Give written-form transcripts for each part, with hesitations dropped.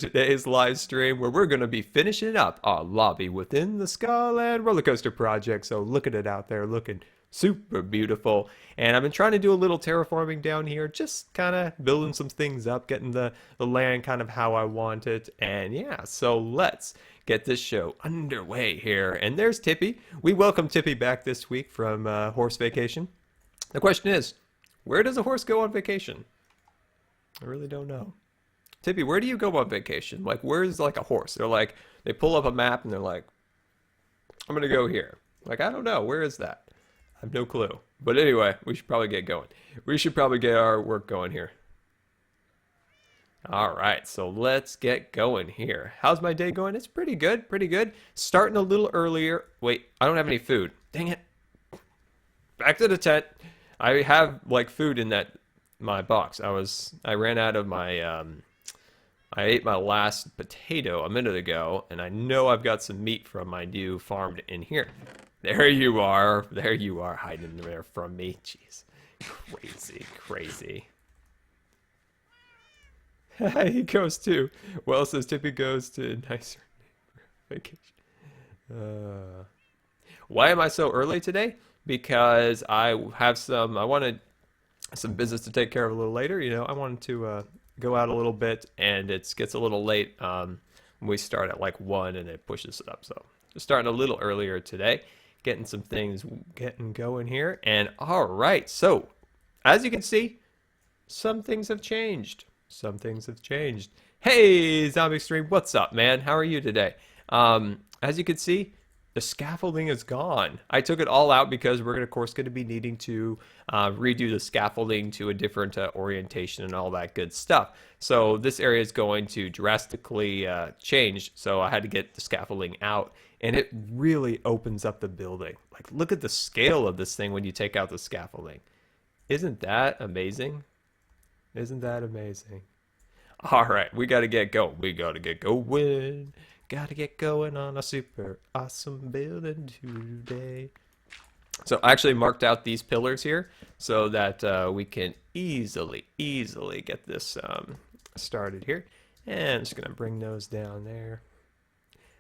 today's live stream where we're going to be finishing up our lobby within the Scarland roller coaster project. So look at it out there, looking super beautiful. And I've been trying to do a little terraforming down here, just kind of building some things up, getting the land kind of how I want it. And yeah, so let's get this show underway here. And there's Tippy. We welcome Tippy back this week from horse vacation. The question is, where does a horse go on vacation? I really don't know. Tippy, where do you go on vacation? Like, where's like a horse? They're like, they pull up a map and they're like, I'm gonna go here. Like, I don't know, where is that? I have no clue. But anyway, we should probably get going. We should probably get our work going here. All right, so let's get going here. How's my day going? It's pretty good, pretty good. Starting a little earlier. Wait, I don't have any food. Dang it. Back to the tent. I have like food in that my box. I ran out of my I ate my last potato a minute ago, and I know I've got some meat from my new farm in here. There you are. There you are, hiding there from me. Jeez. Crazy, crazy. He goes too. Well, says Tippy goes to nicer vacation. Uh, why am I so early today? Because I have I wanted some business to take care of a little later. You know, I wanted to go out a little bit, and it gets a little late when we start at like 1 and it pushes it up. So just starting a little earlier today, getting some things getting going here. And all right, so as you can see, some things have changed. Some things have changed. Hey, Zombie Stream, what's up, man? How are you today? As you can see, the scaffolding is gone. I took it all out because we're, of course, going to be needing to redo the scaffolding to a different orientation and all that good stuff. So this area is going to drastically change. So I had to get the scaffolding out, and it really opens up the building. Like, look at the scale of this thing when you take out the scaffolding. Isn't that amazing? Isn't that amazing? All right, we got to get going. We got to get going. Got to get going on a super awesome building today. So I actually marked out these pillars here so that we can easily get this started here. And I'm just going to bring those down there.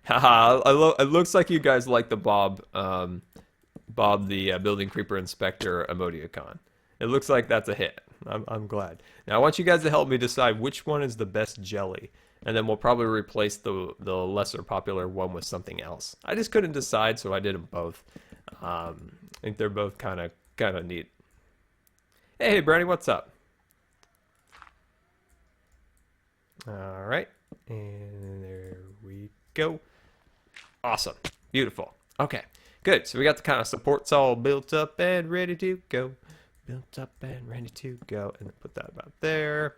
Haha, it looks like you guys like the Bob the Building Creeper Inspector emoticon. It looks like that's a hit. I'm glad. Now I want you guys to help me decide which one is the best jelly, and then we'll probably replace the lesser popular one with something else. I just couldn't decide, so I did them both. I think they're both kind of neat. Hey, Brownie, what's up? All right, and there we go. Awesome, beautiful. Okay, good. So we got the kind of supports all built up and ready to go. Built up and ready to go, and put that about there.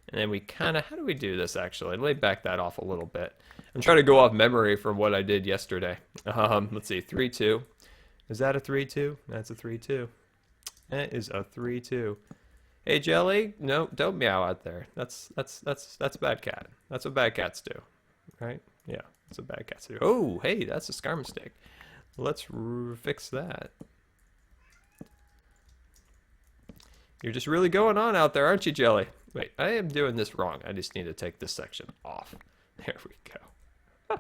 And then we kind of, how do we do this actually? Let me back that off a little bit. I'm trying to go off memory from what I did yesterday. Let's see, 3-2. Is that a 3-2? That's a 3-2. That is a 3-2. Hey Jelly, no, don't meow out there. That's a bad cat. That's what bad cats do, right? Yeah, that's what bad cats do. Oh, hey, that's a Scar mistake. Let's fix that. You're just really going on out there, aren't you, Jelly? Wait, I am doing this wrong. I just need to take this section off. There we go.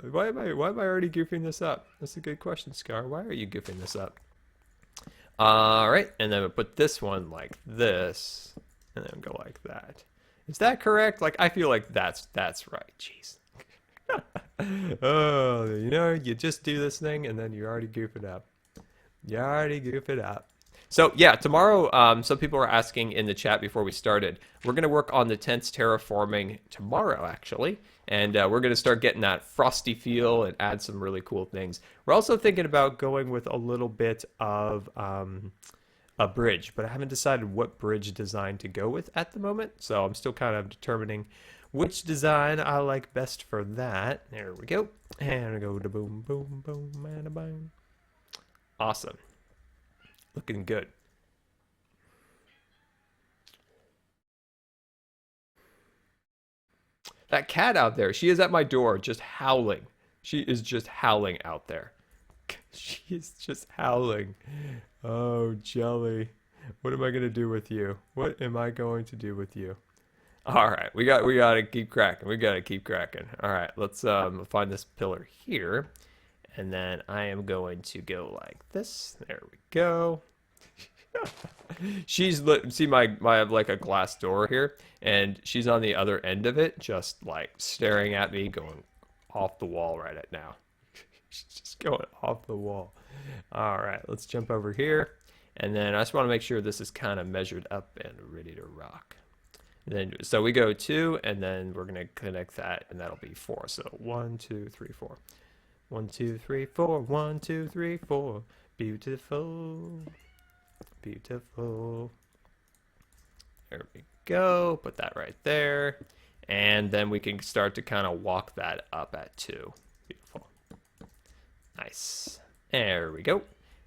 Why am I already goofing this up? That's a good question, Scar. Why are you goofing this up? All right, and then we'll put this one like this, and then go like that. Is that correct? Like, I feel like that's right. Jeez. Oh, you know, you just do this thing, and then you already goof it up. You already goof it up. So yeah, tomorrow, some people were asking in the chat before we started, we're going to work on the tents terraforming tomorrow, actually. And we're going to start getting that frosty feel and add some really cool things. We're also thinking about going with a little bit of a bridge, but I haven't decided what bridge design to go with at the moment. So I'm still kind of determining which design I like best for that. There we go. And we go to boom, boom, boom, and a boom. Awesome. Looking good. That cat out there, she is at my door just howling. She is just howling out there. She is just howling. Oh, Jelly. What am I going to do with you? What am I going to do with you? All right, we gotta keep cracking. We gotta keep cracking. All right, let's find this pillar here, and then I am going to go like this. There we go. See my like a glass door here, and she's on the other end of it, just like staring at me, going off the wall right at now. She's just going off the wall. All right, let's jump over here, and then I just want to make sure this is kind of measured up and ready to rock. Then so we go 2, and then we're gonna connect that, and that'll be 4. So 1, 2, 3, 4. 1, 2, 3, 4. 1, 2, 3, 4. Beautiful, beautiful. There we go. Put that right there, and then we can start to kind of walk that up at 2. Beautiful, nice. There we go,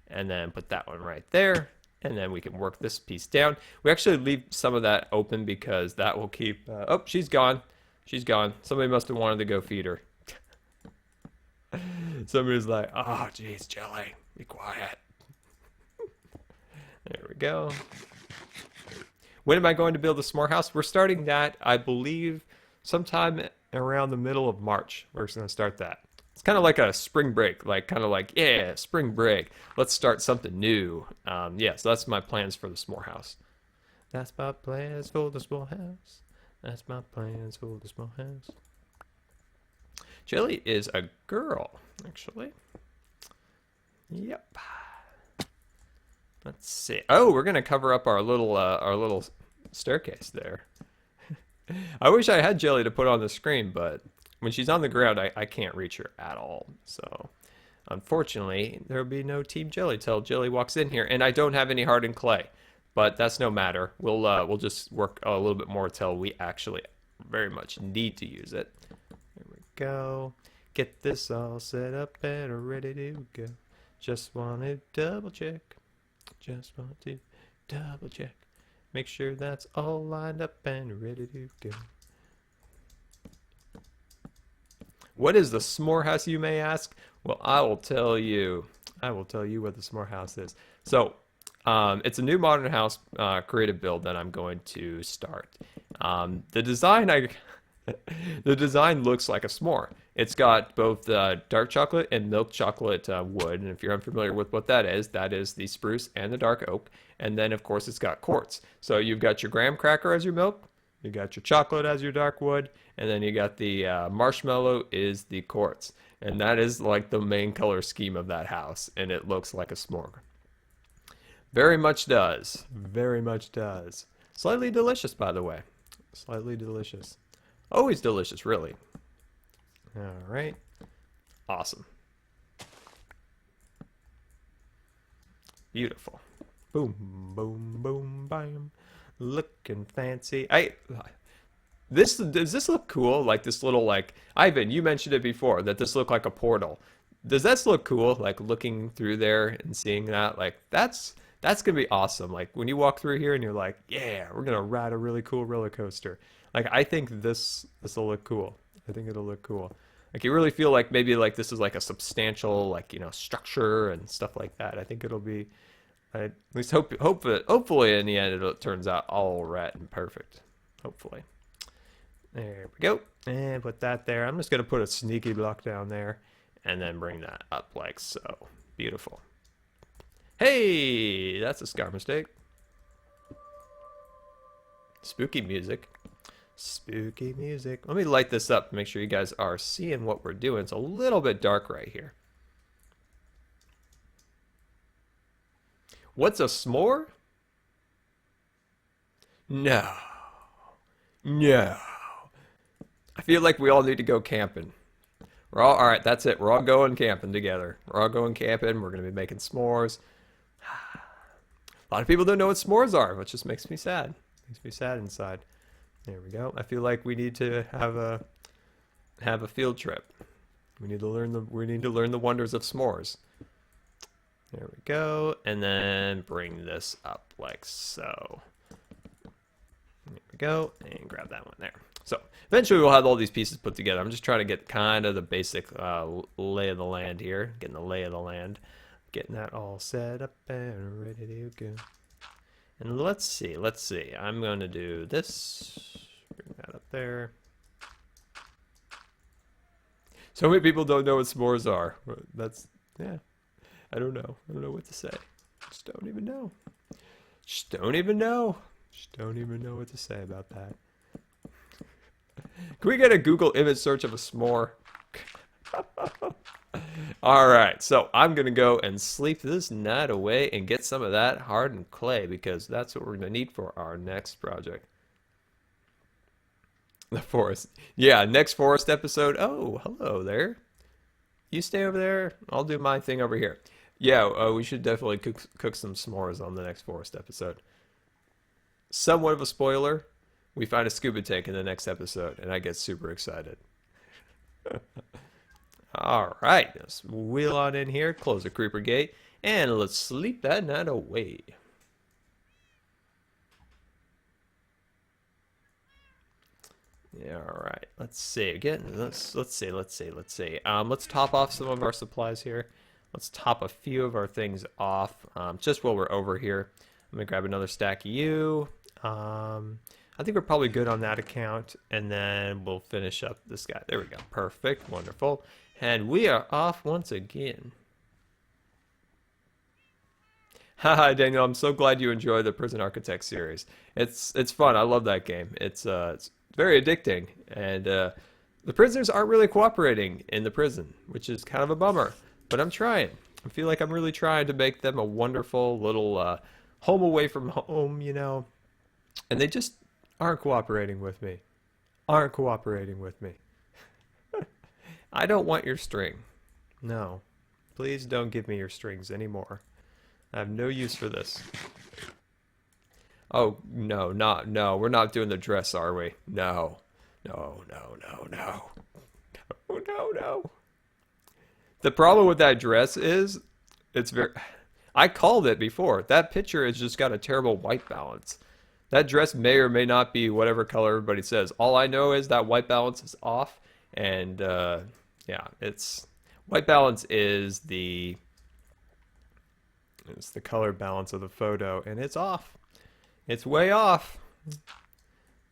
and then put that one right there. And then we can work this piece down. We actually leave some of that open because that will keep... oh, she's gone. She's gone. Somebody must have wanted to go feed her. Somebody's like, oh, geez, Jelly, be quiet. There we go. When am I going to build the s'more house? We're starting that, I believe, sometime around the middle of March. We're going to start that. It's kind of like a spring break, kind of like, yeah, spring break. Let's start something new. Yeah, so that's my plans for the s'more house. That's my plans for the s'more house. That's my plans for the s'more house. Jelly is a girl, actually. Yep. Let's see. Oh, we're gonna cover up our little staircase there. I wish I had Jelly to put on the screen, but when she's on the ground, I can't reach her at all. So, unfortunately, there'll be no Team Jelly till Jelly walks in here, and I don't have any hardened clay, but that's no matter. We'll just work a little bit more till we actually very much need to use it. There we go. Get this all set up and ready to go. Just want to double check. Just want to double check. Make sure that's all lined up and ready to go. What is the s'more house, you may ask? Well, I will tell you. I will tell you what the s'more house is. So, it's a new modern house creative build that I'm going to start. The design looks like a s'more. It's got both dark chocolate and milk chocolate wood, and if you're unfamiliar with what that is the spruce and the dark oak. And then, of course, it's got quartz. So you've got your graham cracker as your milk, you got your chocolate as your dark wood, and then you got the marshmallow is the quartz. And that is like the main color scheme of that house, and it looks like a s'more. Very much does. Very much does. Slightly delicious, by the way. Slightly delicious. Always delicious, really. All right. Awesome. Beautiful. Boom, boom, boom, bam. Looking fancy. Does this look cool? Like this little, like, Ivan, you mentioned it before, that this looked like a portal. Does this look cool? Like looking through there and seeing that? Like that's gonna be awesome. Like when you walk through here and you're like, yeah, we're gonna ride a really cool roller coaster. Like I think this will look cool. I think it'll look cool. Like you really feel like maybe like this is like a substantial structure and stuff like that. I think it'll be. I at least hopefully in the end it turns out all right and perfect. Hopefully. There we go. And put that there. I'm just gonna put a sneaky block down there, and then bring that up like so. Beautiful. Hey, that's a Scar mistake. Spooky music. Spooky music. Let me light this up to make sure you guys are seeing what we're doing. It's a little bit dark right here. What's a s'more? No. No. I feel like we all need to go camping. All right, that's it. We're all going camping together. We're all going camping. We're going to be making s'mores. A lot of people don't know what s'mores are, which just makes me sad. Makes me sad inside. There we go. I feel like we need to have a field trip. We need to learn the wonders of s'mores. There we go. And then bring this up like so. There we go. And grab that one there. So eventually we'll have all these pieces put together. I'm just trying to get kind of the basic lay of the land here. Getting the lay of the land. Getting that all set up and ready to go. And let's see. I'm going to do this. Bring that up there. So many people don't know what s'mores are. That's, yeah. I don't know. I don't know what to say. Just don't even know. Just don't even know. Just don't even know what to say about that. Can we get a Google image search of a s'more? Alright, so I'm going to go and sleep this night away and get some of that hardened clay because that's what we're going to need for our next project. The forest. Yeah, next forest episode. Oh, hello there. You stay over there. I'll do my thing over here. Yeah, we should definitely cook some s'mores on the next forest episode. Somewhat of a spoiler. We find a scuba tank in the next episode, and I get super excited. All right, let's wheel on in here, close the creeper gate, and let's sleep that night away. Yeah, all right. Let's see. Again, let's see. Let's top off some of our supplies here. Let's top a few of our things off. Just while we're over here, I'm gonna grab another stack of you. I think we're probably good on that account, and then we'll finish up this guy. There we go. Perfect. Wonderful. And we are off once again. Haha, Daniel, I'm so glad you enjoy the Prison Architect series. It's fun. I love that game. It's very addicting, and the prisoners aren't really cooperating in the prison, which is kind of a bummer. But I'm trying. I feel like I'm really trying to make them a wonderful little home away from home, you know. And they just aren't cooperating with me. Aren't cooperating with me. I don't want your string. No. Please don't give me your strings anymore. I have no use for this. Oh, no, no, we're not doing the dress, are we? No. No. No. The problem with that dress is, it's very... I called it before. That picture has just got a terrible white balance. That dress may or may not be whatever color everybody says. All I know is that white balance is off, and yeah, it's... White balance is it's the color balance of the photo, and it's off. It's way off.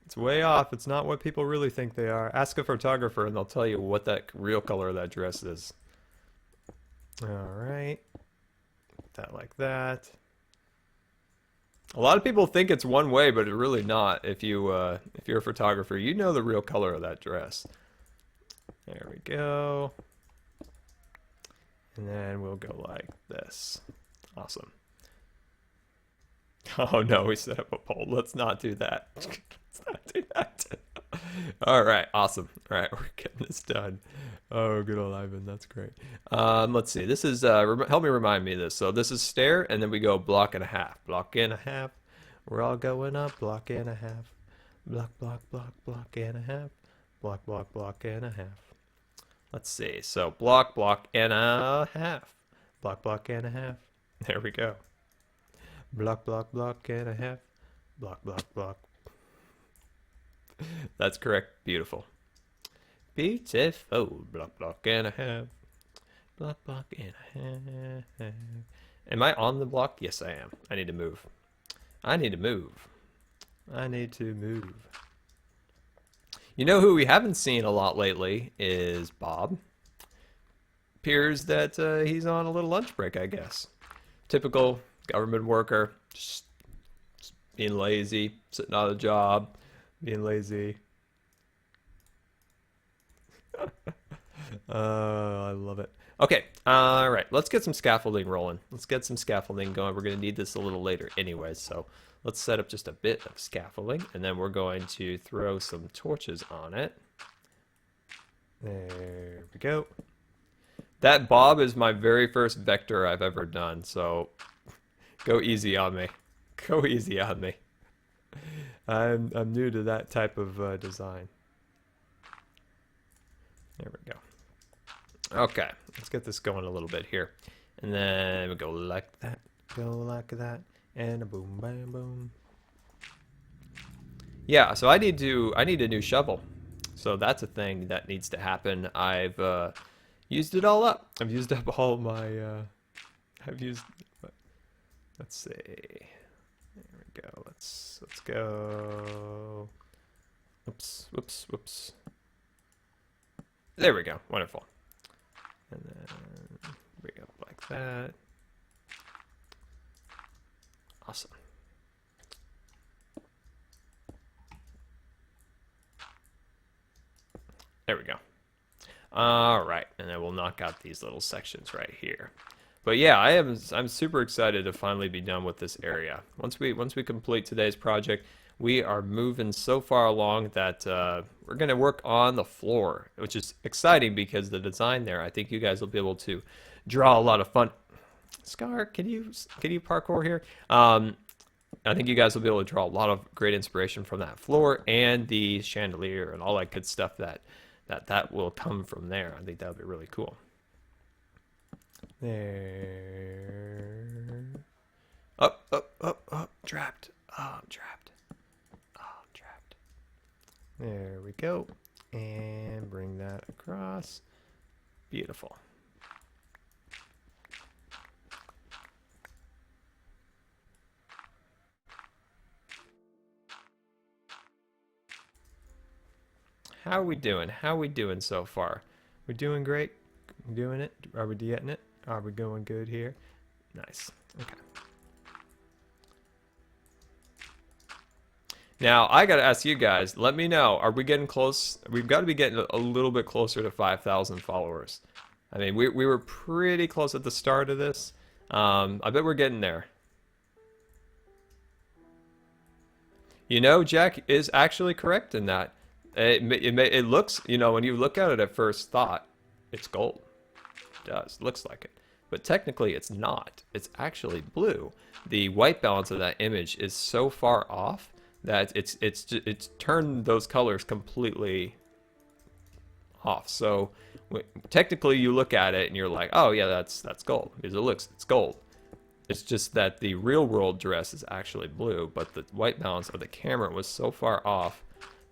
It's way off. It's not what people really think they are. Ask a photographer and they'll tell you what that real color of that dress is. Alright. That like that. A lot of people think it's one way, but it's really not. If you're a photographer, you know the real color of that dress. There we go. And then we'll go like this. Awesome. Oh no, we set up a poll. Let's not do that. Let's not do that. All right, awesome. All right, we're getting this done. Oh, good old Ivan, that's great. Let's see. This is help me remind me of this. So this is stair, and then we go block and a half. Block and a half. We're all going up. Block and a half. Block and a half. Block and a half. Let's see. So block and a half. Block and a half. There we go. Block and a half. Block. That's correct. Beautiful. Beautiful. Block and a half. Block and a half. Am I on the block? Yes, I am. I need to move. I need to move. You know who we haven't seen a lot lately is Bob. Appears that he's on a little lunch break, I guess. Typical government worker, just being lazy, sitting on a job, being lazy. I love it. Okay, all right, let's get some scaffolding rolling. Let's get some scaffolding going. We're going to need this a little later anyway, so let's set up just a bit of scaffolding, and then we're going to throw some torches on it. There we go. That Bob is my very first vector I've ever done, so go easy on me. Go easy on me. I'm new to that type of design. There we go. Okay, let's get this going a little bit here. And then we go like that, and a boom, bam, boom. Yeah, so I need a new shovel. So that's a thing that needs to happen. I've used it all up. I've used up all my, let's see. There we go. Let's go. Whoops, whoops, whoops. There we go. Wonderful. And then bring it up like that. Awesome. There we go. All right, and then we'll knock out these little sections right here. But yeah, I'm super excited to finally be done with this area. Once we complete today's project, we are moving so far along that we're going to work on the floor, which is exciting because the design there, I think you guys will be able to draw a lot of fun. Scar, can you parkour here? I think you guys will be able to draw a lot of great inspiration from that floor and the chandelier and all that good stuff that will come from there. I think that would be really cool. There. Up, up, up, up. Trapped. Oh, I'm trapped. Oh, I'm trapped. There we go. And bring that across. Beautiful. How are we doing? How are we doing so far? We're doing great. Doing it? Are we getting it? Are we going good here? Nice. Okay. Now, I gotta ask you guys, let me know, are we getting close? We've got to be getting a little bit closer to 5,000 followers. I mean, we were pretty close at the start of this. I bet we're getting there. You know, Jack is actually correct in that. It looks, you know, when you look at it at first thought, it's gold. It does. Looks like it. But technically it's not. It's actually blue. The white balance of that image is so far off that it's turned those colors completely off. So technically you look at it and you're like, oh yeah, that's gold, because it's gold. It's just that the real world dress is actually blue, but the white balance of the camera was so far off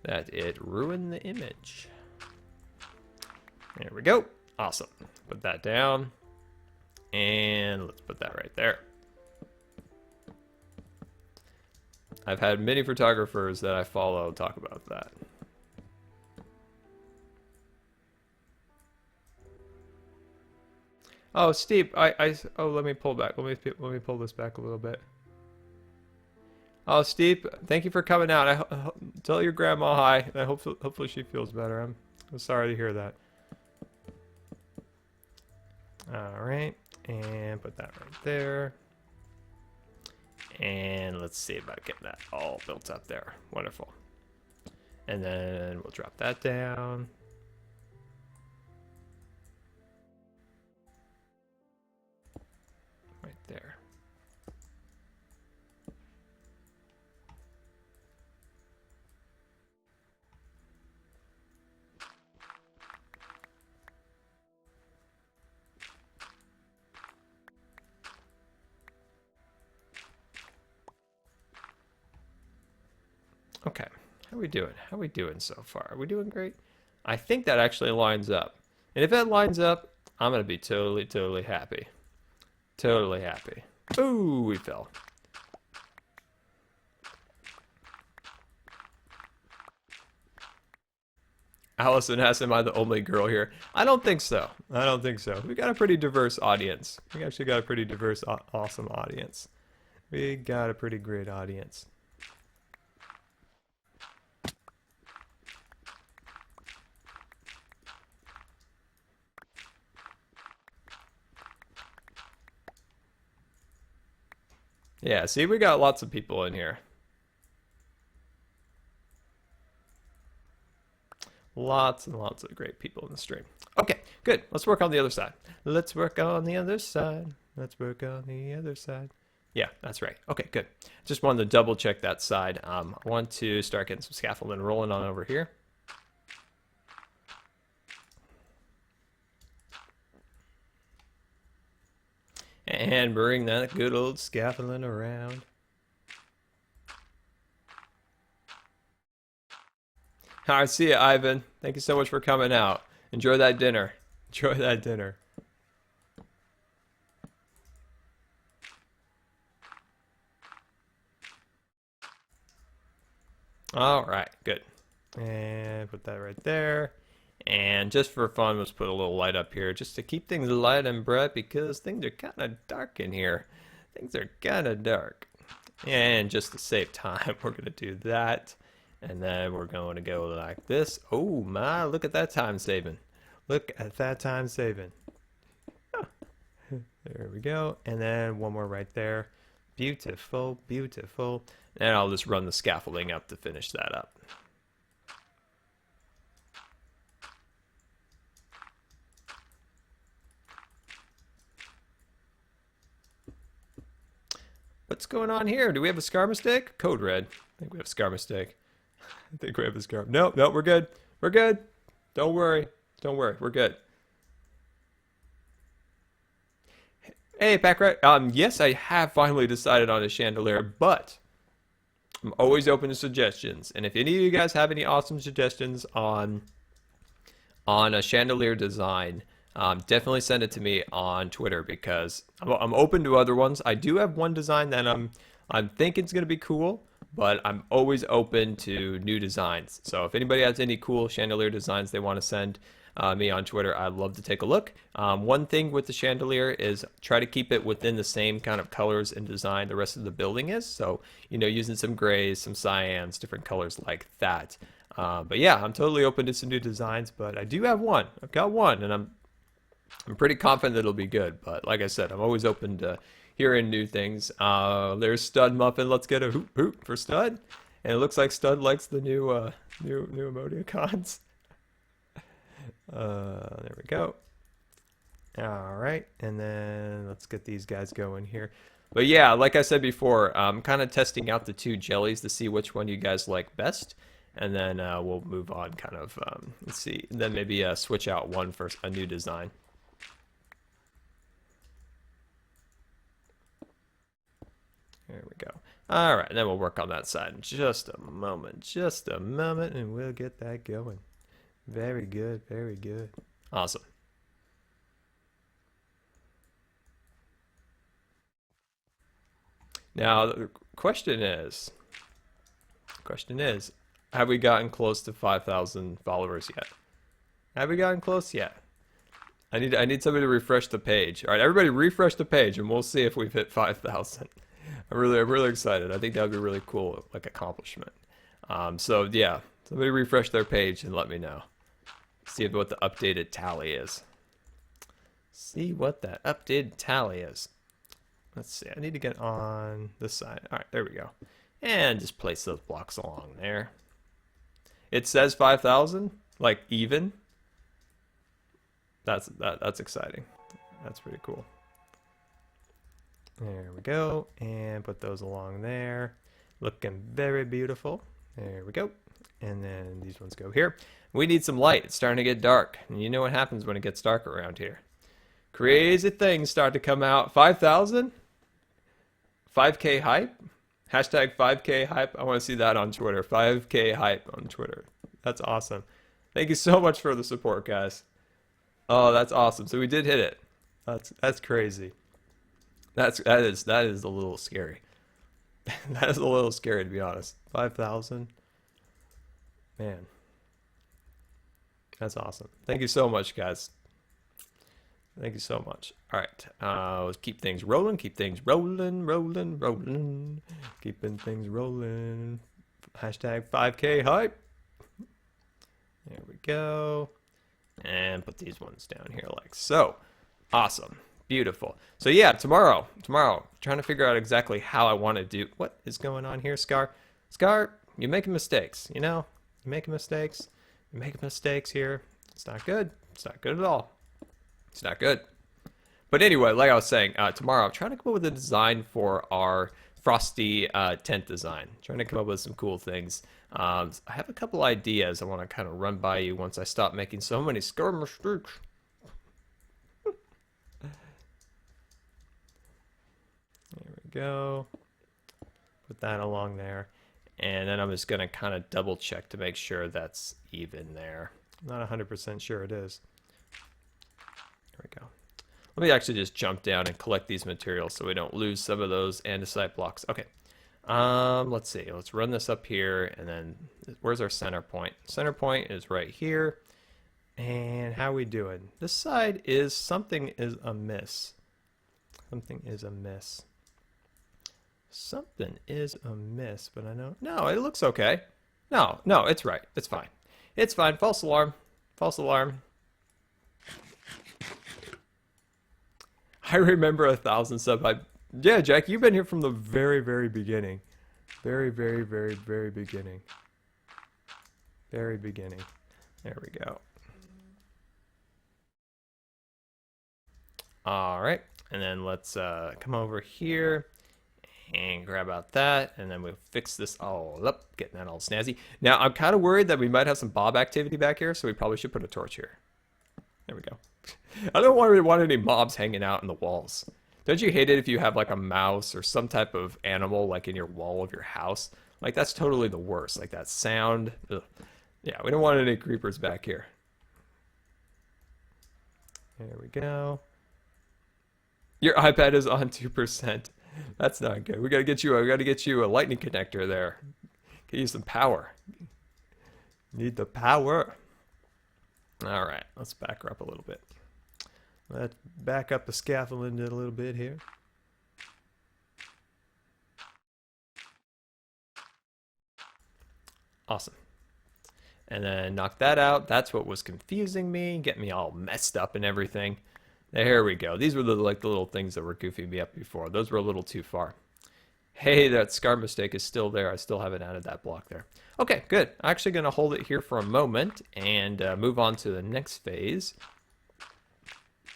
that it ruined the image. There we go. Awesome. Put that down. And let's put that right there. I've had many photographers that I follow talk about that. Oh, Steve, oh, let me pull back. Let me pull this back a little bit. Oh, Steve, thank you for coming out. Tell your grandma hi. I hopefully she feels better. I'm sorry to hear that. All right, and put that right there. And let's see about getting that all built up there. Wonderful. And then we'll drop that down. Right there. Okay, how are we doing? How are we doing so far? Are we doing great? I think that actually lines up. And if that lines up, I'm going to be totally happy. Totally happy. Ooh, we fell. Allison asks, am I the only girl here? I don't think so. I don't think so. We got a pretty diverse audience. We actually got a pretty diverse, awesome audience. We got a pretty great audience. Yeah, see, we got lots of people in here. Lots and lots of great people in the stream. Okay, good. Let's work on the other side. Let's work on the other side. Let's work on the other side. Yeah, that's right. Okay, good. Just wanted to double check that side. I want to start getting some scaffolding rolling on over here. And bring that good old scaffolding around. All right, see you, Ivan. Thank you so much for coming out. Enjoy that dinner. Enjoy that dinner. All right, good. And put that right there. And just for fun, let's put a little light up here just to keep things light and bright because things are kind of dark in here. Things are kind of dark. And just to save time, we're going to do that. And then we're going to go like this. Oh my, look at that time saving. Look at that time saving. There we go. And then one more right there. Beautiful, beautiful. And I'll just run the scaffolding up to finish that up. What's going on here? Do we have a scar mistake? Code red. I think we have a scar mistake. I think we have a scar. Nope, nope, we're good. We're good. Don't worry. Don't worry. We're good. Hey, Packrat. Yes, I have finally decided on a chandelier, but I'm always open to suggestions. And if any of you guys have any awesome suggestions on a chandelier design, definitely send it to me on Twitter because I'm open to other ones. I do have one design that I'm thinking is going to be cool, but I'm always open to new designs. So if anybody has any cool chandelier designs they want to send me on Twitter, I'd love to take a look. One thing with the chandelier is try to keep it within the same kind of colors and design the rest of the building is. So, you know, using some grays, some cyans, different colors like that. But yeah, I'm totally open to some new designs, but I do have one. I've got one, and I'm pretty confident it'll be good. But like I said, I'm always open to hearing new things. There's Stud Muffin. Let's get a hoot hoot for Stud. And it looks like Stud likes the new new emoticons. There we go. All right, and then let's get these guys going here. But yeah, like I said before, I'm kind of testing out the two jellies to see which one you guys like best. And then we'll move on kind of, let's see, and then maybe switch out one for a new design. There we go. All right, and then we'll work on that side in just a moment, and we'll get that going. Very good, very good. Awesome. Now, the question is, have we gotten close to 5,000 followers yet? Have we gotten close yet? I need somebody to refresh the page. All right, everybody refresh the page and we'll see if we've hit 5,000. I'm really excited. I think that would be really cool, like accomplishment. So yeah, somebody refresh their page and let me know. See what the updated tally is. See what that updated tally is. Let's see. I need to get on this side. All right, there we go. And just place those blocks along there. It says 5,000, like even. That's exciting. That's pretty cool. There we go. And put those along there. Looking very beautiful. There we go. And then these ones go here. We need some light. It's starting to get dark. And you know what happens when it gets dark around here. Crazy things start to come out. 5,000? 5K hype? Hashtag 5K hype. I want to see that on Twitter. 5K hype on Twitter. That's awesome. Thank you so much for the support, guys. Oh, that's awesome. So we did hit it. That's crazy. That is a little scary. That is a little scary, to be honest. 5,000. Man. That's awesome. Thank you so much, guys. Thank you so much. All right. Let's keep things rolling. Keep things rolling. Keeping things rolling. Hashtag 5K hype. There we go. And put these ones down here like so. Awesome. Beautiful. So yeah, tomorrow, trying to figure out exactly how I want to do. What is going on here, Scar? Scar, you're making mistakes, you know? You're making mistakes. You're making mistakes here. It's not good. It's not good at all. It's not good. But anyway, like I was saying, tomorrow I'm trying to come up with a design for our frosty tent design. Trying to come up with some cool things. I have a couple ideas I want to kind of run by you once I stop making so many Scar mistakes. There we go. Put that along there. And then I'm just going to kind of double check to make sure that's even there. I'm not 100% sure it is. There we go. Let me actually just jump down and collect these materials so we don't lose some of those andesite blocks. Okay. Let's see. Let's run this up here, and then where's our center point? Center point is right here. And how we doing? This side is something is amiss. Something is amiss. Something is amiss, but I know no, it looks okay. No, no, it's right. It's fine. It's fine. False alarm. False alarm. I remember 1,000 sub. Yeah, Jack, you've been here from the very, very beginning. Very, very, very, very beginning. Very beginning. There we go. All right, and then let's come over here and grab out that, and then we'll fix this all up, getting that all snazzy. Now, I'm kind of worried that we might have some Bob activity back here, so we probably should put a torch here. There we go. I don't want any mobs hanging out in the walls. Don't you hate it if you have like a mouse or some type of animal like in your wall of your house? Like that's totally the worst. Like that sound. Ugh. Yeah, we don't want any creepers back here. There we go. Your iPad is on 2%. That's not good. We gotta get you a lightning connector there. Get you some power. Need the power. All right, let's back her up a little bit. Let's back up the scaffolding a little bit here. Awesome. And then knock that out. That's what was confusing me, get me all messed up and everything. There we go. These were the little things that were goofing me up before. Those were a little too far. Hey, that scar mistake is still there. I still haven't added that block there. Okay, good. I'm actually going to hold it here for a moment and move on to the next phase.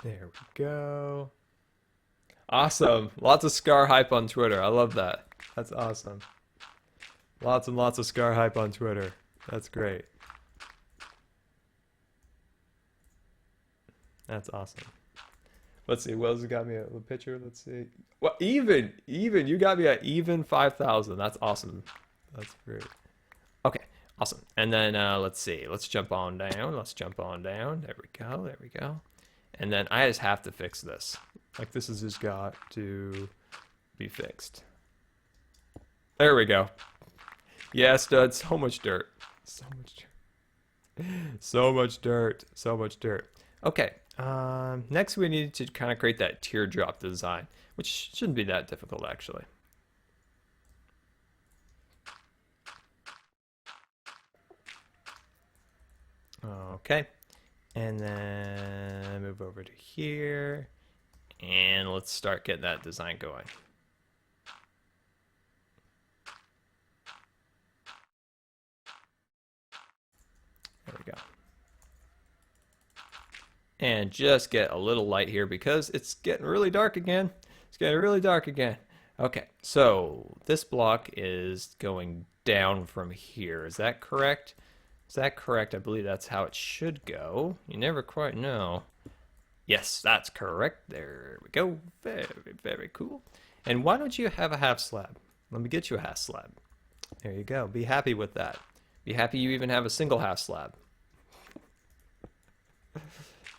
There we go. Awesome. Lots of Scar hype on Twitter. I love that. That's awesome. Lots and lots of Scar hype on Twitter. That's great. That's awesome. Let's see. Wells got me a picture. Let's see. Well, even. You got me at even 5,000. That's awesome. That's great. Okay. Awesome. And then let's see. Let's jump on down. Let's jump on down. There we go. There we go. And then I just have to fix this. Like this has just got to be fixed. There we go. Yeah, stud. So much dirt. So much dirt. So much dirt. So much dirt. Okay. Next we need to kind of create that teardrop design, which shouldn't be that difficult actually. Okay. And then move over to here and let's start getting that design going. There we go. And just get a little light here because it's getting really dark again. It's getting really dark again. Okay, so this block is going down from here. Is that correct? Is that correct? I believe that's how it should go. You never quite know. Yes, that's correct. There we go. Very, very cool. And why don't you have a half slab? Let me get you a half slab. There you go. Be happy with that. Be happy you even have a single half slab.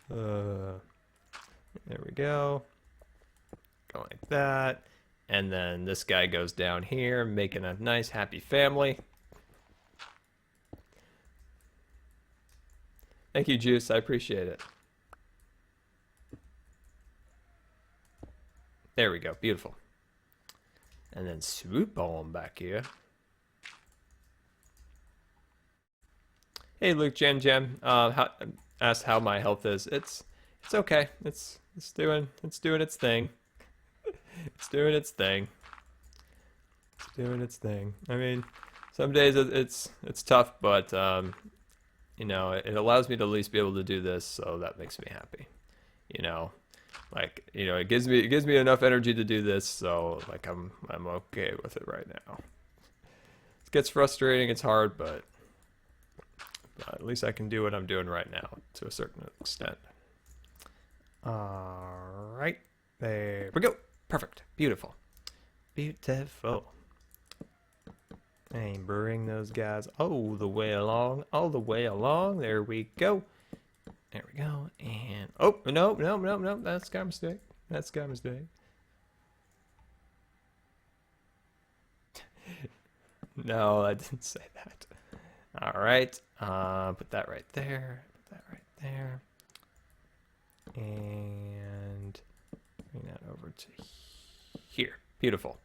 There we go. Go like that. And then this guy goes down here, making a nice happy family. Thank you, Juice. I appreciate it. There we go. Beautiful. And then swoop on back here. Hey, Luke Jam. Asked how my health is. It's okay. It's doing its thing. It's doing its thing. It's doing its thing. I mean, some days it's tough, but you know, it allows me to at least be able to do this, so that makes me happy. You know, like, you know, it gives me enough energy to do this, so like I'm okay with it right now. It gets frustrating, it's hard, but at least I can do what I'm doing right now to a certain extent. All right, there we go. Perfect. Beautiful. Beautiful. And bring those guys all the way along. All the way along. There we go. There we go. And oh, no. That's got a mistake. That's got a mistake. No, I didn't say that. All right. Put that right there. Put that right there. And bring that over to here. Beautiful.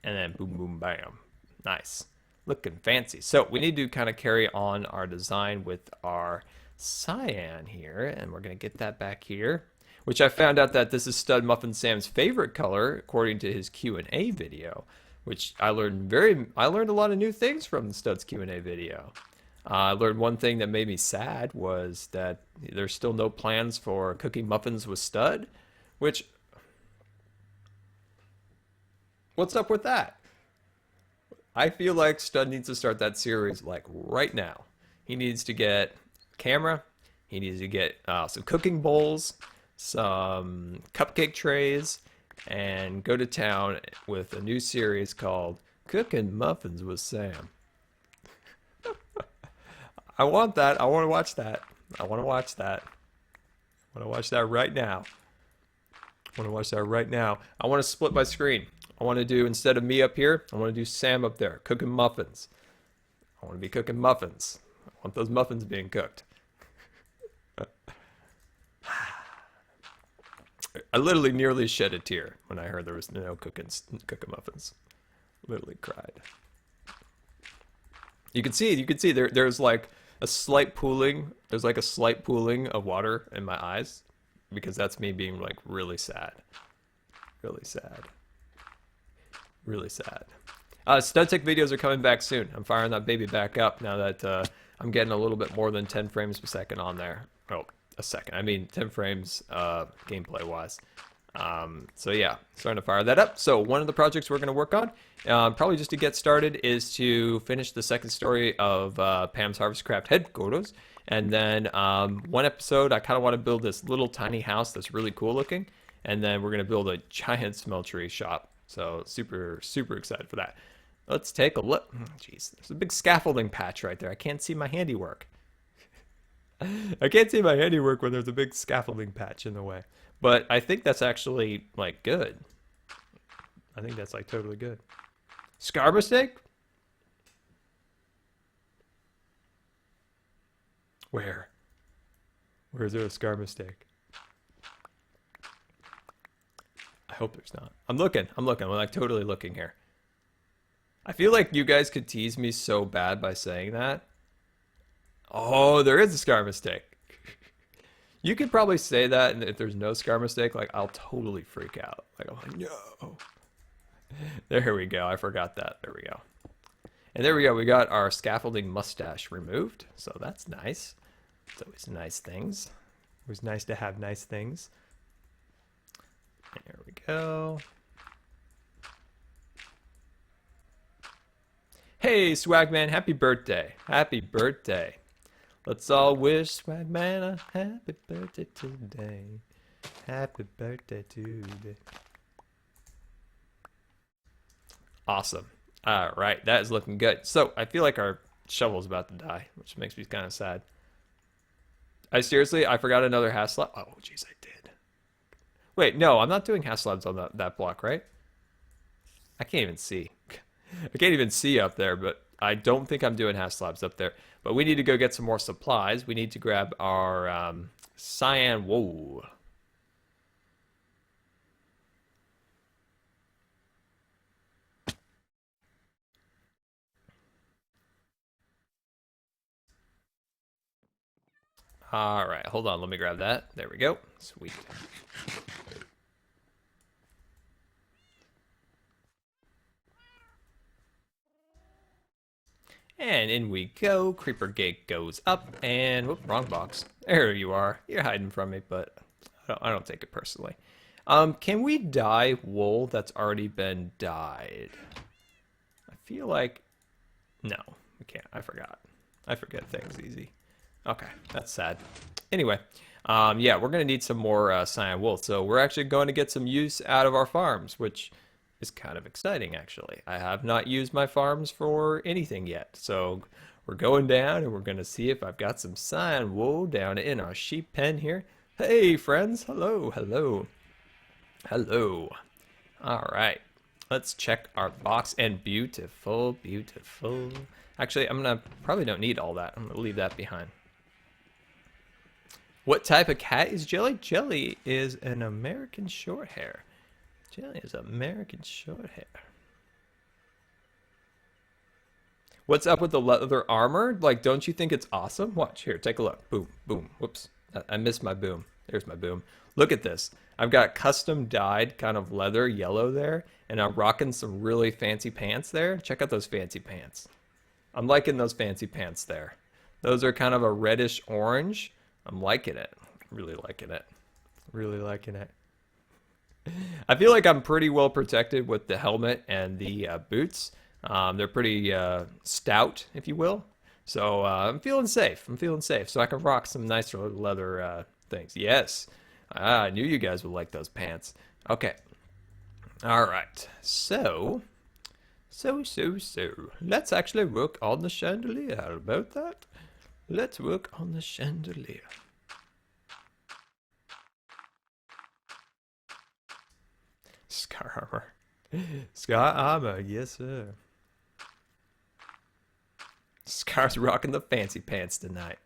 And then boom, boom, bam. Nice. Looking fancy. So we need to kind of carry on our design with our cyan here. And we're going to get that back here. Which I found out that this is Stud Muffin Sam's favorite color, according to his Q&A video. Which I learned a lot of new things from the Stud's Q&A video. I learned one thing that made me sad was that there's still no plans for cooking muffins with Stud, which, what's up with that? I feel like Stud needs to start that series like right now. He needs to get a camera, he needs to get some cooking bowls, some cupcake trays, and go to town with a new series called Cooking Muffins with Sam. I want that. I want to watch that. I want to watch that. I want to watch that right now. I want to watch that right now. I want to split my screen. I want to do, instead of me up here, I want to do Sam up there, cooking muffins. I want to be cooking muffins. I want those muffins being cooked. I literally nearly shed a tear when I heard there was no cooking muffins. Literally cried. You can see there's like a slight pooling. There's like a slight pooling of water in my eyes because that's me being like really sad. Really sad. Really sad. Stud Tech videos are coming back soon. I'm firing that baby back up now that I'm getting a little bit more than 10 frames per second on there. Oh, a second. I mean 10 frames gameplay wise. So yeah, starting to fire that up. So one of the projects we're going to work on, probably just to get started, is to finish the second story of Pam's Harvest Craft headquarters. And then one episode, I kind of want to build this little tiny house that's really cool looking. And then we're going to build a giant smeltery shop. So super, super excited for that. Let's take a look. Jeez, there's a big scaffolding patch right there. I can't see my handiwork. I can't see my handiwork when there's a big scaffolding patch in the way. But I think that's actually, like, good. I think that's, like, totally good. Scar mistake? Where? Where is there a scar mistake? I hope there's not. I'm looking. I'm like totally looking here. I feel like you guys could tease me so bad by saying that. Oh, there is a scar mistake. You could probably say that, and if there's no scar mistake, like I'll totally freak out. Like I'm like, no. There we go. I forgot that. There we go. And there we go. We got our scaffolding mustache removed. So that's nice. It's always nice things. It was nice to have nice things. There we go. Hey, Swagman, happy birthday. Happy birthday. Let's all wish Swagman a happy birthday today. Happy birthday today. Awesome. All right, that is looking good. So I feel like our shovel's about to die, which makes me kind of sad. I forgot another half slab. Oh, jeez, I did. Wait, no, I'm not doing half slabs on that block, right? I can't even see. I can't even see up there, but I don't think I'm doing half slabs up there. But we need to go get some more supplies. We need to grab our cyan wool. All right, hold on. Let me grab that. There we go. Sweet. And in we go. Creeper gate goes up, and whoop, wrong box. There you are. You're hiding from me, but I don't take it personally. Can we dye wool that's already been dyed? I feel like no, we can't. I forgot. I forget things easy. Okay, that's sad. Anyway, yeah, we're gonna need some more cyan wool, so we're actually going to get some use out of our farms, which is kind of exciting, actually. I have not used my farms for anything yet, so we're going down and we're gonna see if I've got some cyan wool down in our sheep pen here. Hey, friends! Hello, hello, hello. All right, Let's check our box, and beautiful, beautiful. Actually, I'm gonna probably don't need all that. I'm gonna leave that behind. What type of cat is Jelly? Jelly is an American Shorthair. Jelly is American Shorthair. What's up with the leather armor? Like, don't you think it's awesome? Watch, here, take a look. Boom, boom, whoops. I missed my boom. There's my boom. Look at this. I've got custom dyed kind of leather yellow there, and I'm rocking some really fancy pants there. Check out those fancy pants. I'm liking those fancy pants there. Those are kind of a reddish orange. I'm liking it. Really liking it. Really liking it. I feel like I'm pretty well protected with the helmet and the boots. They're pretty stout, if you will. So I'm feeling safe. I'm feeling safe. So I can rock some nicer leather things. Yes. I knew you guys would like those pants. Okay. All right. So. Let's actually work on the chandelier. How about that? Let's work on the chandelier. Scar armor. Scar armor, yes sir. Scar's rocking the fancy pants tonight.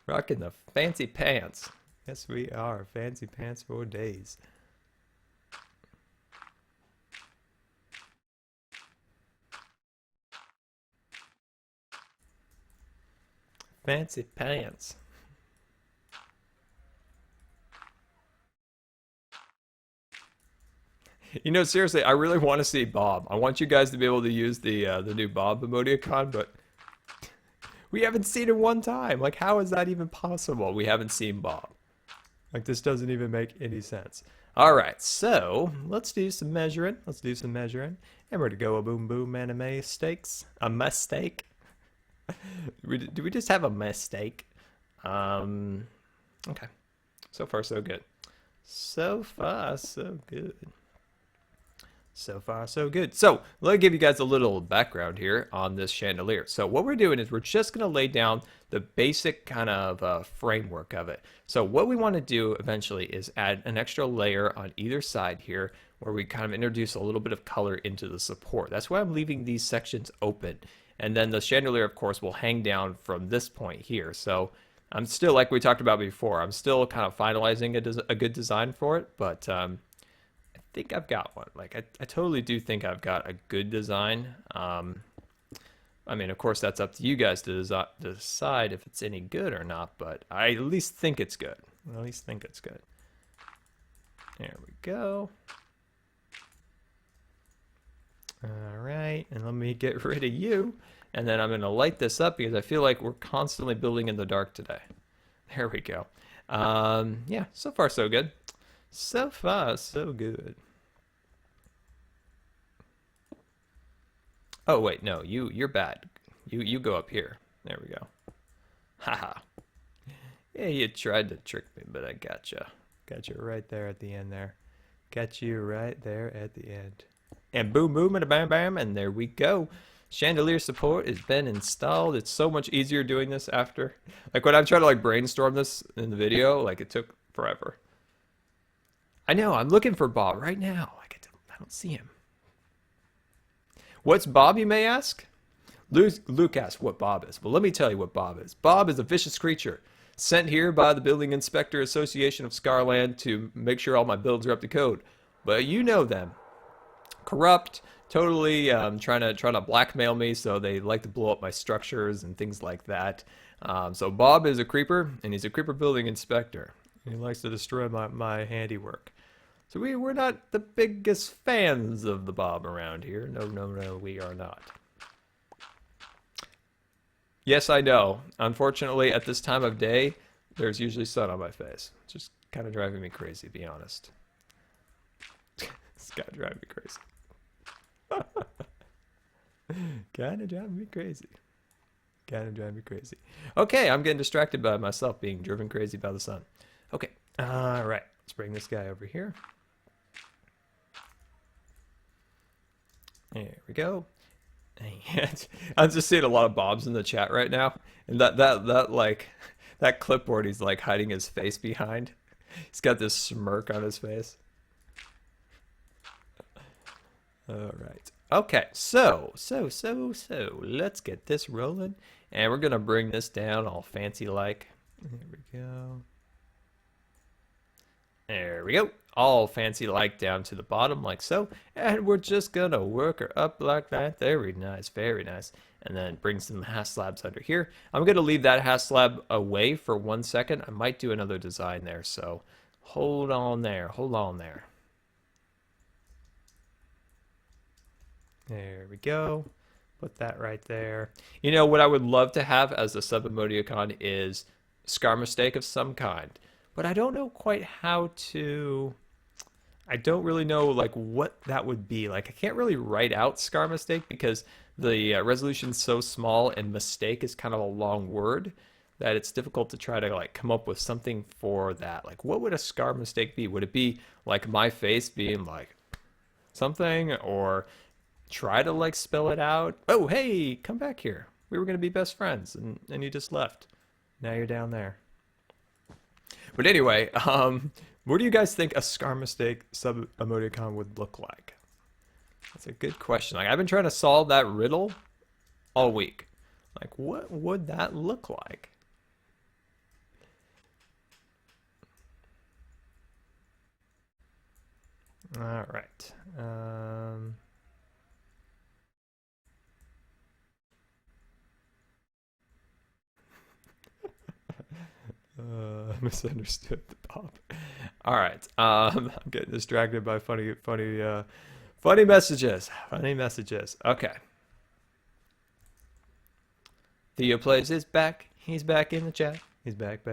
Rocking the fancy pants. Yes we are. Fancy pants for days. Fancy pants. You know, seriously, I really want to see Bob. I want you guys to be able to use the new Bob emoticon, but we haven't seen it one time. Like, how is that even possible? We haven't seen Bob. Like, this doesn't even make any sense. All right, so let's do some measuring. Let's do some measuring. And we're to go a boom boom anime steaks. A mistake. Do we just have a mistake? Okay. So far, so good. So far, so good. So far, so good. So let me give you guys a little background here on this chandelier. So what we're doing is we're just going to lay down the basic kind of framework of it. So what we want to do eventually is add an extra layer on either side here where we kind of introduce a little bit of color into the support. That's why I'm leaving these sections open. And then the chandelier, of course, will hang down from this point here. So I'm still, like we talked about before, I'm still kind of finalizing a good design for it, but I think I've got one. Like, I totally do think I've got a good design. I mean, of course, that's up to you guys to decide if it's any good or not, but I at least think it's good. I at least think it's good. There we go. All right, and let me get rid of you. And then I'm going to light this up because I feel like we're constantly building in the dark today. There we go. Yeah, so far so good. So far so good. Oh wait, no, you're bad. You go up here. There we go. Haha. Yeah, you tried to trick me, but I gotcha. Got you right there at the end there. Got you right there at the end. And boom boom and a bam bam, and there we go. Chandelier support has been installed. It's so much easier doing this after. Like when I'm trying to like brainstorm this in the video, like it took forever. I know, I'm looking for Bob right now. Like I don't see him. What's Bob, you may ask? Luke asked what Bob is. Well, let me tell you what Bob is. Bob is a vicious creature sent here by the Building Inspector Association of Scarland to make sure all my builds are up to code. But you know them. Corrupt, totally trying to blackmail me, so they like to blow up my structures and things like that. So Bob is a creeper, and he's a creeper building inspector. He likes to destroy my handiwork. So we're not the biggest fans of the Bob around here. No, we are not. Yes, I know. Unfortunately, at this time of day, there's usually sun on my face. It's just kind of driving me crazy, to be honest. It's kind of driving me crazy. Kind of driving me crazy. Kind of driving me crazy. Okay, I'm getting distracted by myself being driven crazy by the sun. Okay, all right. Let's bring this guy over here. There we go. And I'm just seeing a lot of Bobs in the chat right now, and that clipboard he's like hiding his face behind. He's got this smirk on his face. All right. Okay, so, let's get this rolling. And we're going to bring this down all fancy like. There we go. There we go. All fancy like down to the bottom like so. And we're just going to work her up like that. Very nice, very nice. And then bring some hash slabs under here. I'm going to leave that hash slab away for 1 second. I might do another design there, so hold on there. Hold on there. There we go. Put that right there. You know, what I would love to have as a sub emoticon is scar mistake of some kind. But I don't know quite how to... I don't really know like what that would be. Like I can't really write out scar mistake because the resolution's so small and mistake is kind of a long word that it's difficult to try to like come up with something for that. Like what would a scar mistake be? Would it be like my face being like something, or try to like spell it out? Oh, hey, come back here. We were going to be best friends and you just left. Now you're down there. But anyway, what do you guys think a scar mistake sub emoticon would look like? That's a good question. Like I've been trying to solve that riddle all week. Like what would that look like? All right. Misunderstood the pop. All right. I'm getting distracted by funny messages. Funny messages. Okay. Theo plays is back. He's back in the chat. He's back.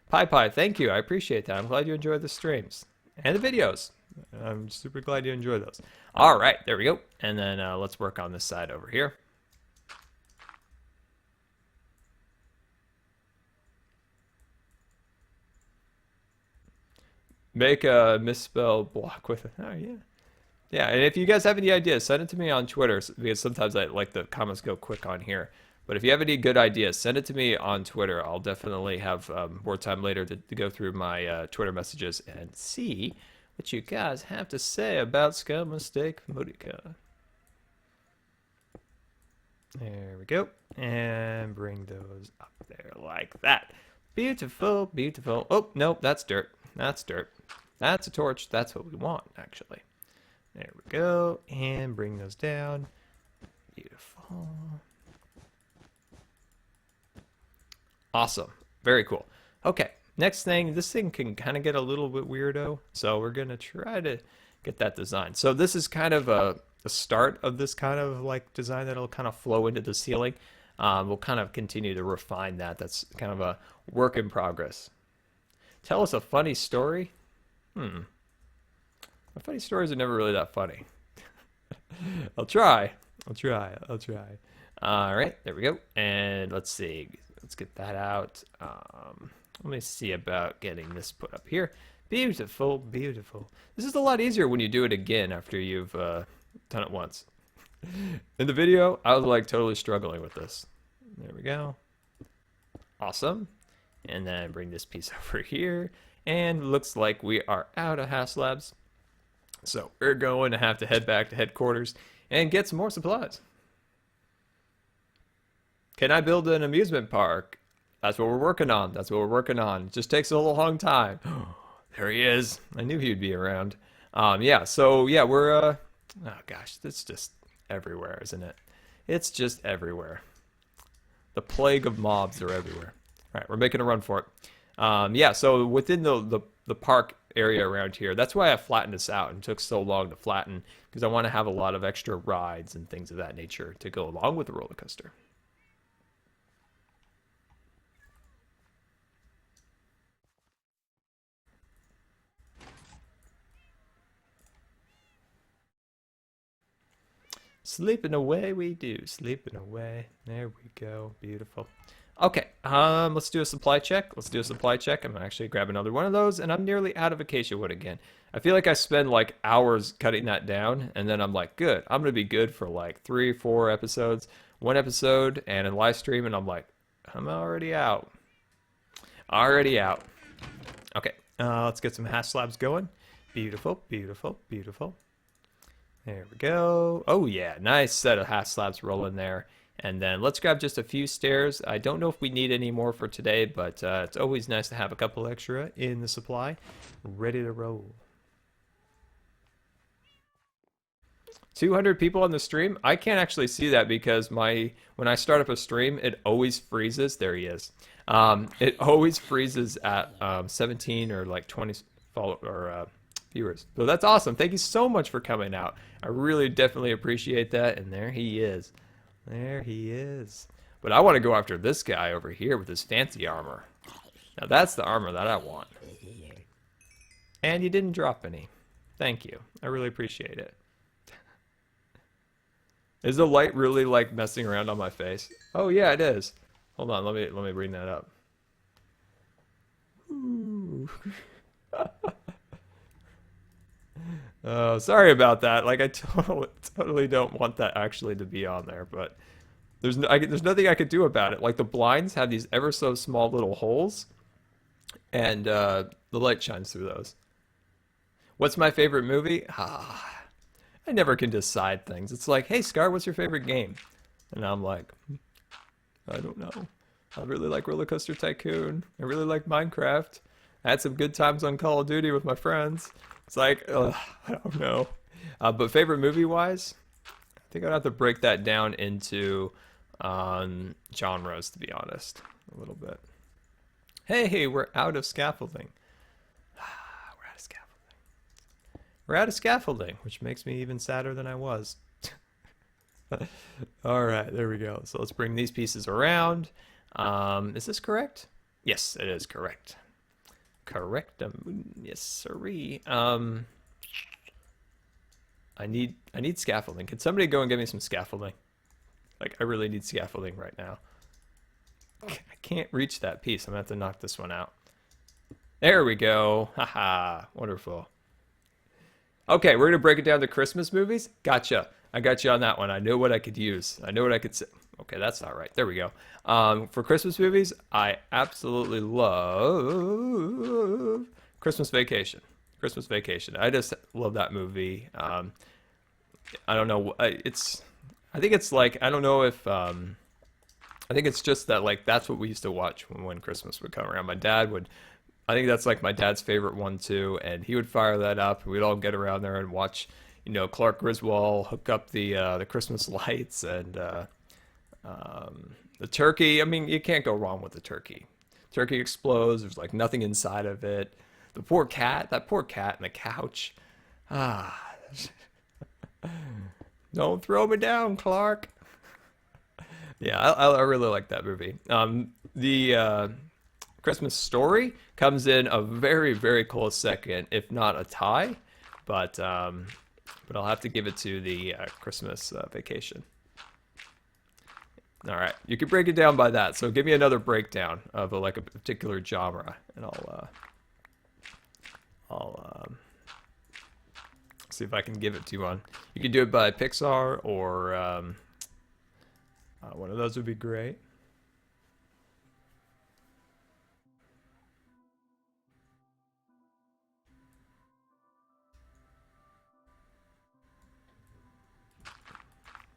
Pie, thank you. I appreciate that. I'm glad you enjoyed the streams and the videos. I'm super glad you enjoyed those. All right, there we go. And then let's work on this side over here. Make a misspell block with it. Oh, yeah. Yeah, and if you guys have any ideas, send it to me on Twitter because sometimes I like the comments go quick on here. But if you have any good ideas, send it to me on Twitter. I'll definitely have more time later to go through my Twitter messages and see what you guys have to say about Scar Mistake Emoticon. There we go. And bring those up there like that. Beautiful, beautiful. Oh, no, that's dirt. That's dirt. That's a torch. That's what we want, actually. There we go. And bring those down. Beautiful. Awesome. Very cool. Okay. Next thing, this thing can kind of get a little bit weirdo. So we're going to try to get that design. So this is kind of a start of this kind of like design that'll kind of flow into the ceiling. We'll kind of continue to refine that. That's kind of a work in progress. Tell us a funny story. My funny stories are never really that funny. I'll try. All right, there we go. And let's see. Let's get that out. Let me see about getting this put up here. Beautiful, beautiful. This is a lot easier when you do it again after you've done it once. In the video, I was like totally struggling with this. There we go. Awesome. And then bring this piece over here. And looks like we are out of hash slabs. So we're going to have to head back to headquarters and get some more supplies. Can I build an amusement park? That's what we're working on. It just takes a little long time. There he is. I knew he'd be around. Yeah, so yeah, we're oh gosh, it's just everywhere, isn't it? It's just everywhere. The plague of mobs are everywhere. All right, we're making a run for it. Yeah, so within the park area around here, that's why I flattened this out and took so long to flatten, because I want to have a lot of extra rides and things of that nature to go along with the roller coaster. Sleeping away we do, sleeping away. There we go, beautiful. Okay, let's do a supply check. I'm gonna actually grab another one of those, and I'm nearly out of acacia wood again. I feel like I spend like hours cutting that down, and then I'm like, good. I'm gonna be good for like 3 or 4 episodes, 1 episode, and in live stream, and I'm like, I'm already out. Okay, let's get some hash slabs going. Beautiful, beautiful, beautiful. There we go. Oh yeah, nice set of hash slabs rolling there. And then let's grab just a few stairs. I don't know if we need any more for today, but it's always nice to have a couple extra in the supply, ready to roll. 200 people on the stream. I can't actually see that because when I start up a stream, it always freezes. There he is. It always freezes at 17 or like 20 viewers. So that's awesome. Thank you so much for coming out. I really definitely appreciate that. And there he is. There he is. But I want to go after this guy over here with his fancy armor. Now that's the armor that I want. And you didn't drop any. Thank you. I really appreciate it. Is the light really like messing around on my face? Oh yeah, it is. Hold on, let me bring that up. Ooh. Oh, sorry about that. Like I totally don't want that actually to be on there, but there's nothing I could do about it. Like the blinds have these ever so small little holes, and the light shines through those. What's my favorite movie? I never can decide things. It's like, hey, Scar, what's your favorite game? And I'm like, I don't know. I really like Roller Coaster Tycoon. I really like Minecraft. I had some good times on Call of Duty with my friends. It's like, I don't know. But favorite movie-wise, I think I'd have to break that down into genres, to be honest, a little bit. Hey, we're out of scaffolding. We're out of scaffolding, which makes me even sadder than I was. All right, there we go. So let's bring these pieces around. Is this correct? Yes, it is correct. Correct. Yes, sirree. I need scaffolding. Can somebody go and get me some scaffolding? Like, I really need scaffolding right now. I can't reach that piece. I'm gonna have to knock this one out. There we go. Haha, wonderful. Okay, we're gonna break it down to Christmas movies. Gotcha. I got you on that one. I know what I could use. I know what I could say. Okay, that's not right. There we go. For Christmas movies, I absolutely love Christmas Vacation. Christmas Vacation. I just love that movie. I don't know. I think it's like, I don't know if. I think it's just that like that's what we used to watch when Christmas would come around. My dad would. I think that's like my dad's favorite one too, and he would fire that up. We'd all get around there and watch, Clark Griswold hook up the Christmas lights and the turkey. I mean, you can't go wrong with the turkey. Turkey explodes. There's like nothing inside of it. The poor cat. That poor cat in the couch. Ah, don't throw me down, Clark. Yeah, I really like that movie. The Christmas Story comes in a very, very close second, if not a tie. But I'll have to give it to the Christmas Vacation. All right, you can break it down by that. So give me another breakdown of a particular genre, and I'll see if I can give it to you on. You can do it by Pixar or one of those would be great.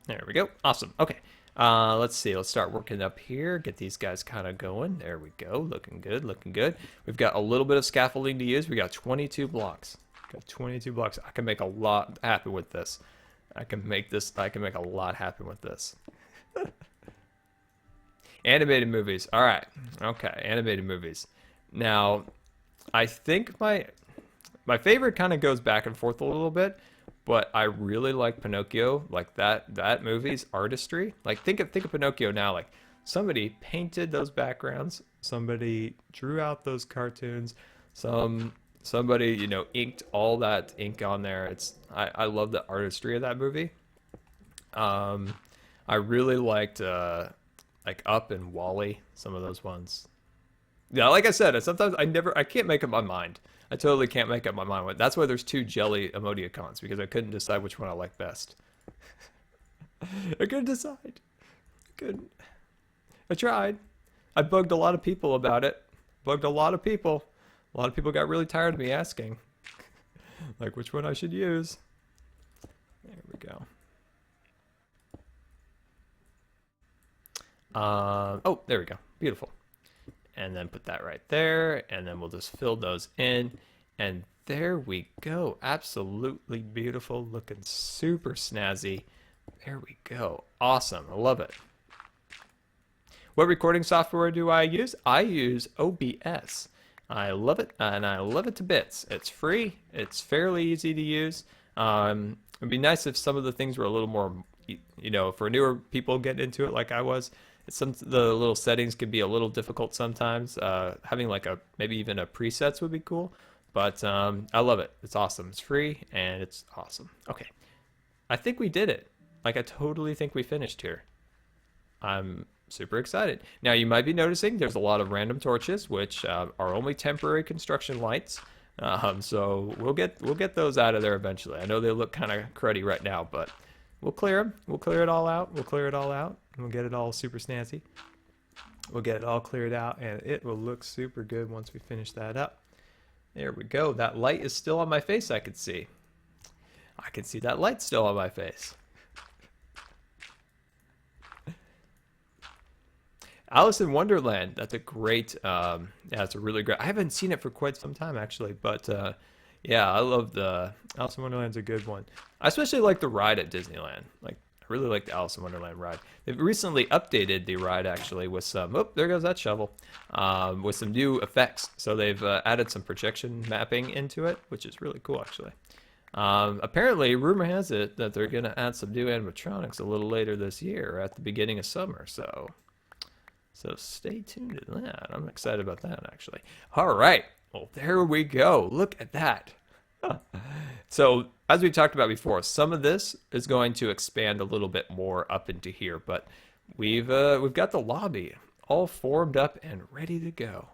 There we go. Awesome. Okay. Let's see. Let's start working up here. Get these guys kind of going. There we go. Looking good. Looking good. We've got a little bit of scaffolding to use. We got 22 blocks. Got 22 blocks. I can make a lot happen with this. I can make a lot happen with this. Animated movies. All right. Okay. Animated movies. Now, I think my favorite kind of goes back and forth a little bit. But I really like Pinocchio, like that movie's artistry. Like think of Pinocchio now, like somebody painted those backgrounds, somebody drew out those cartoons, somebody, inked all that ink on there. I love the artistry of that movie. I really liked like Up and Wall-E, some of those ones. Yeah, like I said, sometimes I can't make up my mind. I totally can't make up my mind with. That's why there's two jelly emoticons, because I couldn't decide which one I like best. I couldn't decide. I couldn't. I tried. I bugged a lot of people about it. Bugged a lot of people. A lot of people got really tired of me asking, like which one I should use. There we go. Oh, there we go. Beautiful. And then put that right there, and then we'll just fill those in, and there we go. Absolutely beautiful, looking super snazzy. There we go. Awesome. I love it. What recording software do I use? I use OBS. I love it, and I love it to bits. It's free. It's fairly easy to use. It'd be nice if some of the things were a little more, you know, for newer people getting into it like I was. The little settings can be a little difficult sometimes. Having like maybe even a presets would be cool. But I love it. It's awesome. It's free and it's awesome. Okay, I think we did it. Like I totally think we finished here. I'm super excited. Now you might be noticing there's a lot of random torches, which are only temporary construction lights. So we'll get those out of there eventually. I know they look kind of cruddy right now, but we'll clear them. We'll clear it all out. We'll clear it all out. And we'll get it all super snazzy. We'll get it all cleared out, and it will look super good once we finish that up. There we go. That light is still on my face, I can see. I can see that light still on my face. Alice in Wonderland. That's a great, yeah, it's a really great. I haven't seen it for quite some time, actually, but yeah, I love the Alice in Wonderland's a good one. I especially like the ride at Disneyland. Like, I really like the Alice in Wonderland ride. They've recently updated the ride, actually, with some, oh, there goes that shovel, with some new effects. So they've added some projection mapping into it, which is really cool, actually. Apparently, rumor has it that they're going to add some new animatronics a little later this year, at the beginning of summer, so stay tuned to that. I'm excited about that, actually. All right. Well, there we go. Look at that. So, as we talked about before, some of this is going to expand a little bit more up into here, but we've got the lobby all formed up and ready to go.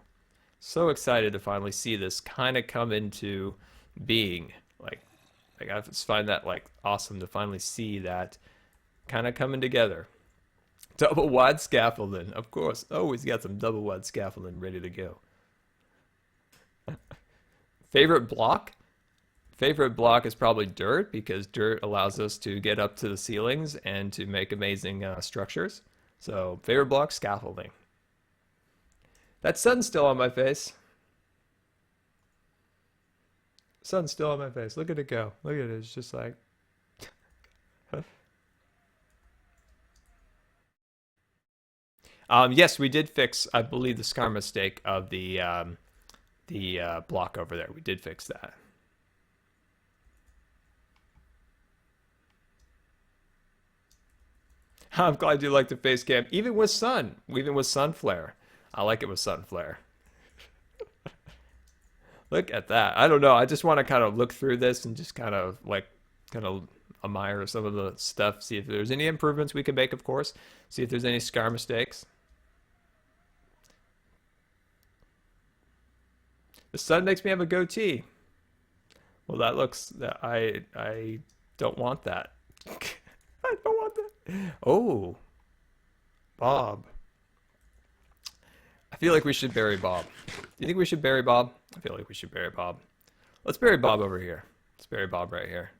So excited to finally see this kind of come into being. Like I just find that like awesome to finally see that kind of coming together. Double wide scaffolding, of course. Oh, he's got some double wide scaffolding ready to go. Favorite block? Favorite block is probably dirt, because dirt allows us to get up to the ceilings and to make amazing structures. So, favorite block, scaffolding. That sun's still on my face. Sun's still on my face. Look at it go. Look at it. It's just like... Yes, we did fix, I believe, the Scar mistake of the block over there. We did fix that. I'm glad you like the face cam, even with sun flare. I like it with sun flare. Look at that. I don't know. I just want to kind of look through this and just kind of admire some of the stuff. See if there's any improvements we can make, of course. See if there's any Scar mistakes. The sun makes me have a goatee. Well, that looks. I don't want that. I don't want that. Oh, Bob. I feel like we should bury Bob. Do you think we should bury Bob? I feel like we should bury Bob. Let's bury Bob over here. Let's bury Bob right here.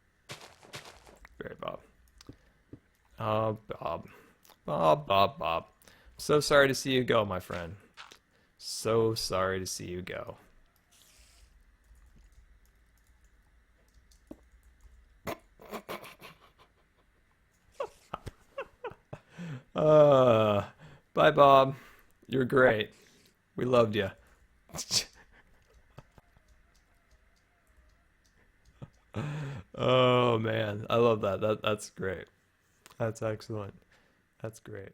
Bury Bob. Oh, Bob. Bob. So sorry to see you go, my friend. So sorry to see you go. Bye, Bob. You're great. We loved you. Oh man, I love that. That's great. That's excellent. That's great.